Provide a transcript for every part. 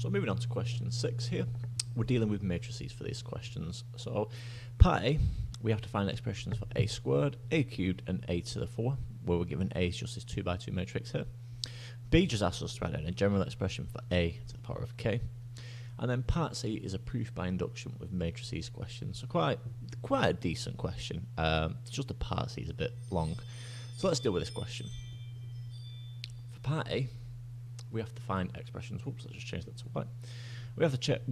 So moving on to question 6 here, we're dealing with matrices for these questions. So part A, we have to find expressions for a squared, a cubed, and a to the 4, where we're given a is just this 2 by 2 matrix here. B just asks us to write down a general expression for a to the power of k. And then part C is a proof by induction with matrices question. So quite a decent question. It's just the part C is a bit long. So let's deal with this question. For part A, we have to find expressions. Whoops, let's just change that to y. We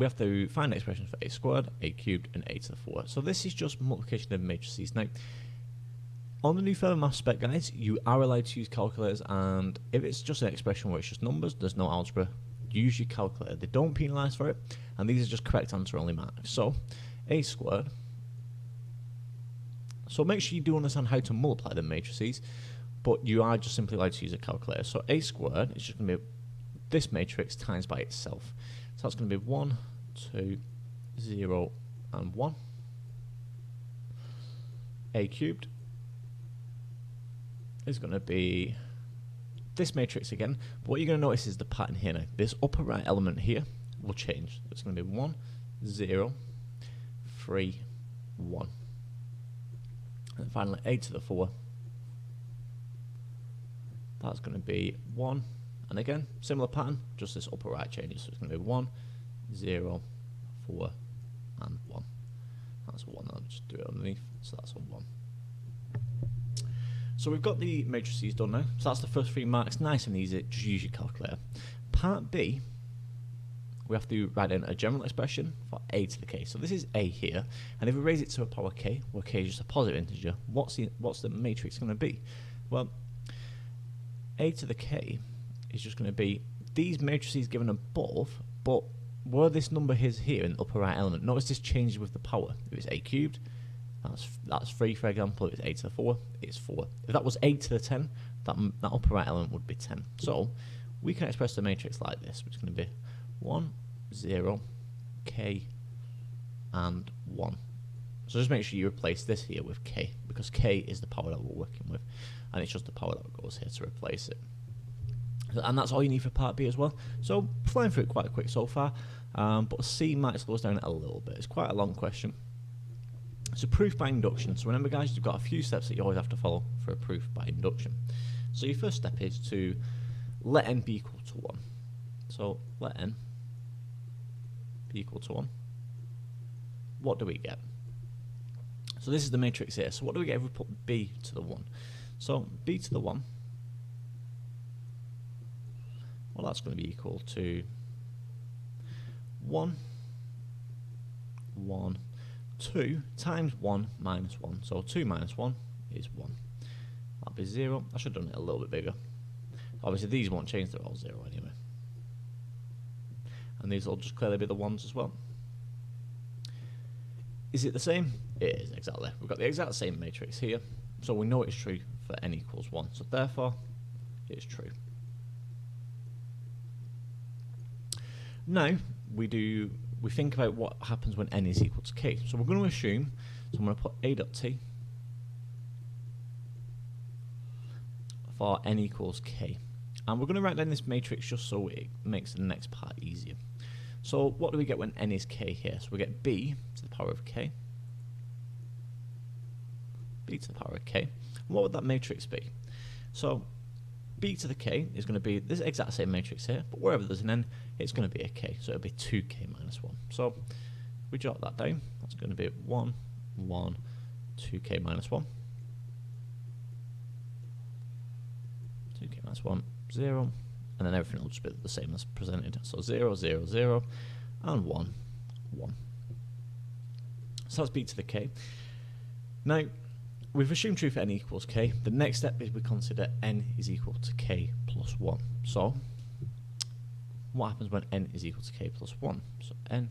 have to find expressions for a squared, a cubed, and a to the 4. So this is just multiplication of matrices. Now, on the new further maths spec, guys, you are allowed to use calculators, and if it's just an expression where it's just numbers, there's no algebra, use your calculator. They don't penalise for it, and these are just correct answer only marks. So, a squared. So make sure you do understand how to multiply the matrices, but you are just simply allowed to use a calculator. So a squared is just going to be this matrix times by itself. So that's going to be 1, 2, 0, and 1. A cubed is going to be this matrix again, but what you're going to notice is the pattern here now. This upper right element here will change. It's going to be 1, 0, 3, 1. And finally, a to the 4. That's going to be 1. And again, similar pattern, just this upper right changes. So it's going to be 1, 0, 4, and 1. That's 1. I'll just do it underneath. So that's a 1. So we've got the matrices done now. So that's the first 3 marks. Nice and easy. Just use your calculator. Part B, we have to write in a general expression for a to the k. So this is a here, and if we raise it to a power k, where k is just a positive integer, what's the matrix going to be? Well, a to the k is just going to be these matrices given above, but where this number is here in the upper right element, notice this changes with the power. If it's a cubed, that's 3, for example. If it's a to the 4, it's 4. If that was a to the 10, that upper right element would be 10. So we can express the matrix like this, which is going to be 1, 0, k, and 1. So just make sure you replace this here with k, because k is the power that we're working with, and it's just the power that goes here to replace it. And that's all you need for part B as well. So flying through it quite quick so far, but C might slow us down a little bit. It's quite a long question. It's a proof by induction. So remember, guys, you've got a few steps that you always have to follow for a proof by induction. So your first step is to let n be equal to 1. So let n be equal to 1. What do we get? So this is the matrix here. So what do we get if we put b to the 1? So b to the 1, well, that's going to be equal to 1, 1, 2 times 1 minus 1. So 2 minus 1 is 1. That'll be 0. I should have done it a little bit bigger. Obviously, these won't change. They're all 0 anyway. And these will just clearly be the 1s as well. Is it the same? It is, exactly. We've got the exact same matrix here. So we know it's true for n equals 1. So therefore, it's true. Now, we think about what happens when n is equal to k. So we're going to assume, so I'm going to put a dot t for n equals k. And we're going to write down this matrix just so it makes the next part easier. So what do we get when n is k here? So we get b to the power of k. B to the power of k. And what would that matrix be? So b to the k is going to be this exact same matrix here, but wherever there's an n, it's going to be a k. So it'll be 2k minus 1. So if we jot that down, that's going to be 1, 1, 2k minus 1. 2k minus 1, 0. And then everything will just be the same as presented. So 0, 0, 0, and 1, 1. So that's b to the k. Now, we've assumed true for n equals k. The next step is we consider n is equal to k plus 1. So, what happens when n is equal to k plus 1? So, n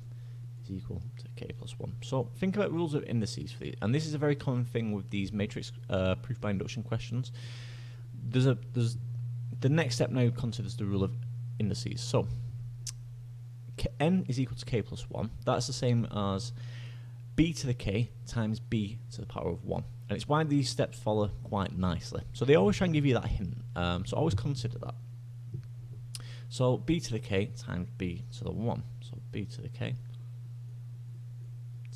is equal to k plus 1. So, think about rules of indices for these. And this is a very common thing with these matrix proof by induction questions. The next step now considers the rule of indices. So, n is equal to k plus 1. That's the same as b to the k times b to the power of 1. And it's why these steps follow quite nicely. So they always try and give you that hint. So always consider that. So b to the k times b to the 1. So b to the k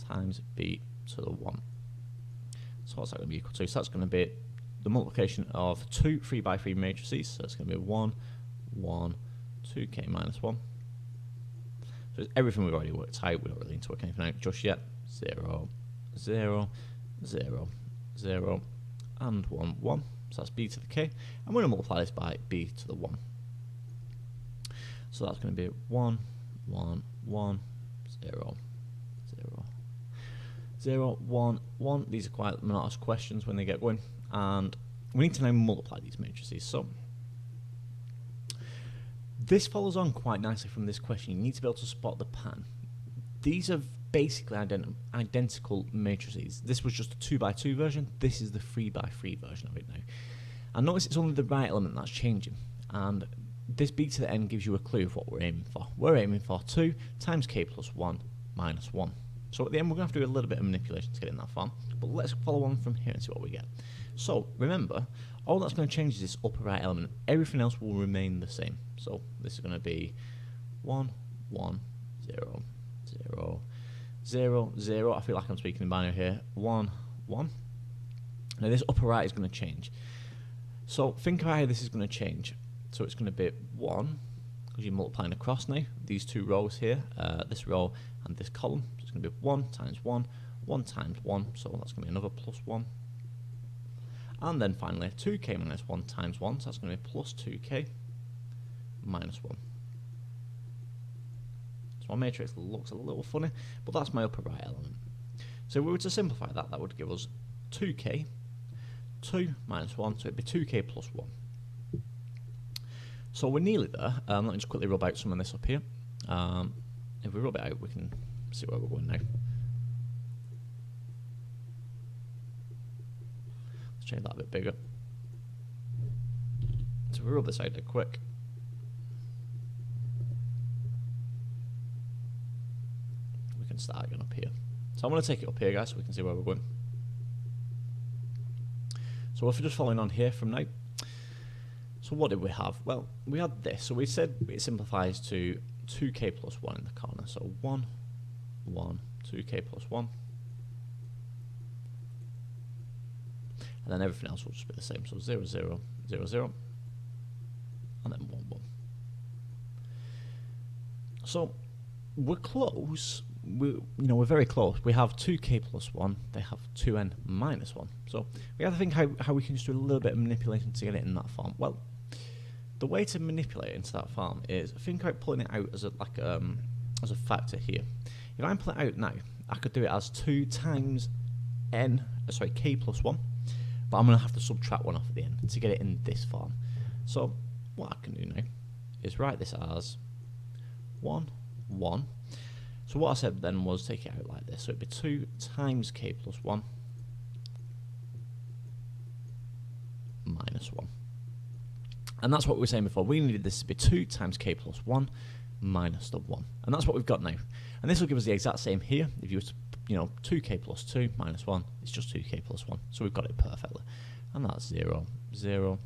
times b to the 1. So what's that going to be equal to? So that's going to be the multiplication of two 3 by 3 matrices. So it's going to be 1, 1, 2k minus 1. So it's everything we've already worked out. We don't really need to work anything out just yet. 0, 0, 0, 0, and 1, 1. So that's b to the k. I'm going to multiply this by b to the 1. So that's going to be 1, 1, 1, 0, 0, 0, 1, 1. These are quite monotonous questions when they get going. And we need to now multiply these matrices. So this follows on quite nicely from this question. You need to be able to spot the pattern. These are basically identical matrices. This was just a 2 by 2 version. This is the 3 by 3 version of it now. And notice it's only the right element that's changing. And this b to the n gives you a clue of what we're aiming for. We're aiming for 2 times k plus 1 minus 1. So at the end we're going to have to do a little bit of manipulation to get in that form. But let's follow on from here and see what we get. So remember, all that's going to change is this upper right element. Everything else will remain the same. So this is going to be 1, 1, 0, 0, 0, 0. I feel like I'm speaking in binary here. 1, 1. Now this upper right is going to change. So think about how this is going to change. So it's going to be 1, because you're multiplying across now, these two rows here, this row and this column. So it's going to be 1 times 1, 1 times 1, so that's going to be another plus 1. And then finally 2k minus 1 times 1, so that's going to be plus 2k minus 1. So my matrix looks a little funny, but that's my upper right element. So if we were to simplify that, that would give us 2k, 2 minus 1, so it'd be 2k plus 1. So we're nearly there. Let me just quickly rub out some of this up here. If we rub it out, we can see where we're going now. Let's change that a bit bigger. So we rub this out quick. We can start again up here. So I'm going to take it up here, guys, so we can see where we're going. So if we're just following on here from now. So what did we have? Well, we had this. So we said it simplifies to 2k plus 1 in the corner. So 1, 1, 2k plus 1. And then everything else will just be the same. So 0, 0, 0, 0. And then 1, 1. So we're close. We're very close. We have 2k plus 1. They have 2n minus 1. So we have to think how we can just do a little bit of manipulation to get it in that form. Well, the way to manipulate it into that form is think about pulling it out as a factor here. If I'm pulling it out now, I could do it as 2 times k plus 1, but I'm going to have to subtract 1 off at the end to get it in this form. So what I can do now is write this as 1, 1. So what I said then was take it out like this. So it'd be 2 times k plus 1 minus 1. And that's what we were saying before. We needed this to be 2 times k plus 1 minus the 1. And that's what we've got now. And this will give us the exact same here. If you were to, 2k plus 2 minus 1, it's just 2k plus 1. So we've got it perfectly. And that's 0, 0,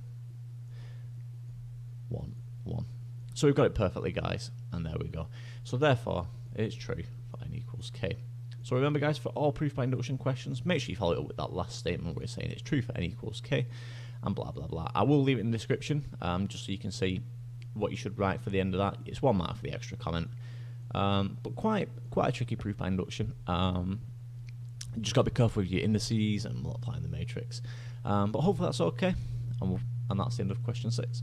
1, 1. So we've got it perfectly, guys. And there we go. So therefore, it's true for n equals k. So remember, guys, for all proof by induction questions, make sure you follow it up with that last statement where it's saying it's true for n equals k. And blah blah blah. I will leave it in the description just so you can see what you should write for the end of that. It's 1 mark for the extra comment, but quite a tricky proof by induction. You just got to be careful with your indices and multiplying the matrix. But hopefully that's okay, and that's the end of question 6.